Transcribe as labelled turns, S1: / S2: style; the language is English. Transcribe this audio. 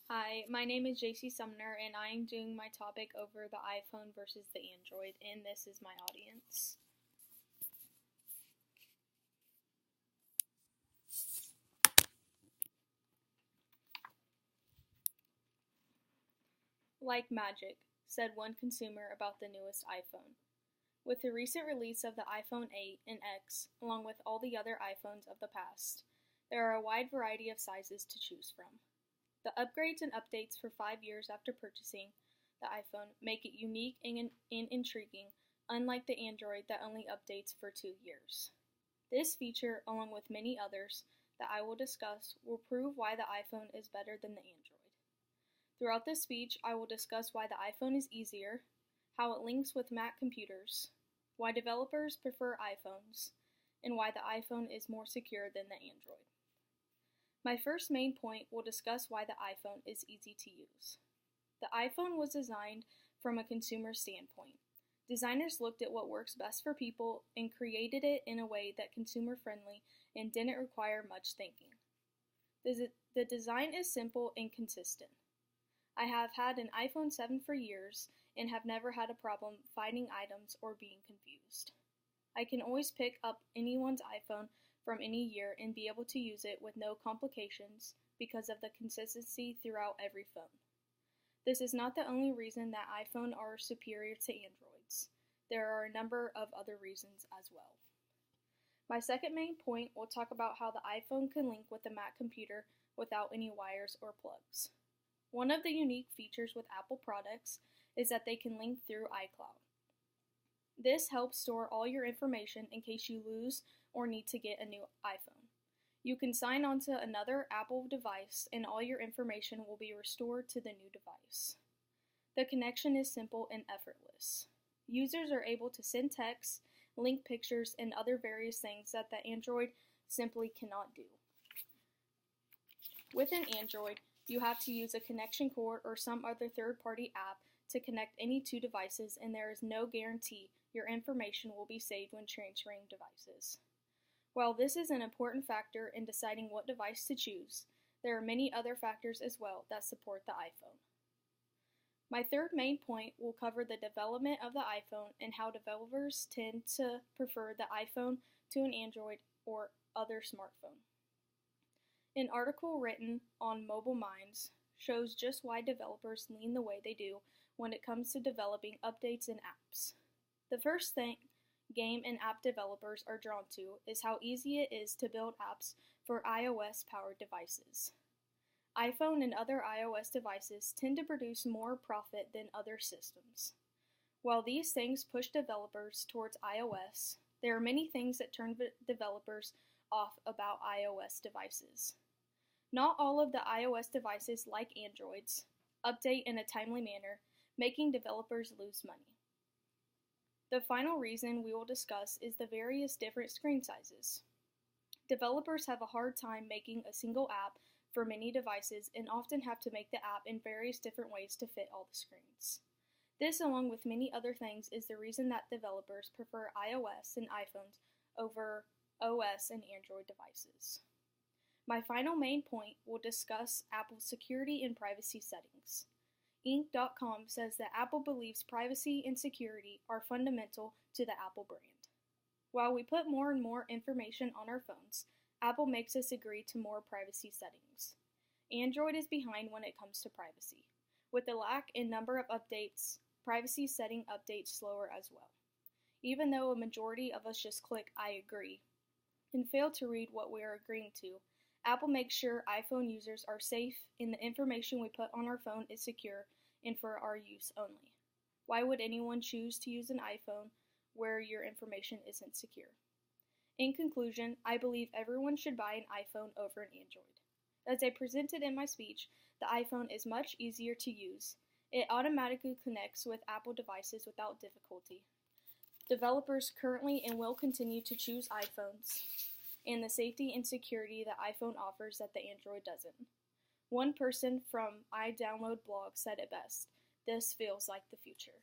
S1: Hi, my name is JC Sumner, and I am doing my topic over the iPhone versus the Android, and this is my audience. Like magic, said one consumer about the newest iPhone. With the recent release of the iPhone 8 and X, along with all the other iPhones of the past, there are a wide variety of sizes to choose from. The upgrades and updates for 5 years after purchasing the iPhone make it unique and intriguing, unlike the Android that only updates for 2 years. This feature, along with many others that I will discuss, will prove why the iPhone is better than the Android. Throughout this speech, I will discuss why the iPhone is easier, how it links with Mac computers, why developers prefer iPhones, and why the iPhone is more secure than the Android. My first main point will discuss why the iPhone is easy to use. The iPhone was designed from a consumer standpoint. Designers looked at what works best for people and created it in a way that consumer-friendly and didn't require much thinking. The design is simple and consistent. I have had an iPhone 7 for years and have never had a problem finding items or being confused. I can always pick up anyone's iPhone from any year and be able to use it with no complications because of the consistency throughout every phone. This is not the only reason that iPhones are superior to Androids. There are a number of other reasons as well. My second main point will talk about how the iPhone can link with the Mac computer without any wires or plugs. One of the unique features with Apple products is that they can link through iCloud. This helps store all your information in case you lose or need to get a new iPhone. You can sign onto another Apple device and all your information will be restored to the new device. The connection is simple and effortless. Users are able to send texts, link pictures, and other various things that the Android simply cannot do. With an Android, you have to use a connection cord or some other third-party app to connect any two devices, and there is no guarantee your information will be saved when transferring devices. While this is an important factor in deciding what device to choose, there are many other factors as well that support the iPhone. My third main point will cover the development of the iPhone and how developers tend to prefer the iPhone to an Android or other smartphone. An article written on Mobile Minds shows just why developers lean the way they do when it comes to developing updates and apps. The first thing game and app developers are drawn to is how easy it is to build apps for iOS-powered devices. iPhone and other iOS devices tend to produce more profit than other systems. While these things push developers towards iOS, there are many things that turn developers off about iOS devices. Not all of the iOS devices, like Androids, update in a timely manner, making developers lose money. The final reason we will discuss is the various different screen sizes. Developers have a hard time making a single app for many devices and often have to make the app in various different ways to fit all the screens. This, along with many other things, is the reason that developers prefer iOS and iPhones over OS and Android devices. My final main point will discuss Apple's security and privacy settings. Inc.com says that Apple believes privacy and security are fundamental to the Apple brand. While we put more and more information on our phones, Apple makes us agree to more privacy settings. Android is behind when it comes to privacy. With the lack in number of updates, privacy setting updates slower as well. Even though a majority of us just click I agree and fail to read what we are agreeing to, Apple makes sure iPhone users are safe and the information we put on our phone is secure and for our use only. Why would anyone choose to use an iPhone where your information isn't secure? In conclusion, I believe everyone should buy an iPhone over an Android. As I presented in my speech, the iPhone is much easier to use. It automatically connects with Apple devices without difficulty. Developers currently and will continue to choose iPhones and the safety and security that iPhone offers that the Android doesn't. One person from iDownload blog said it best, "This feels like the future."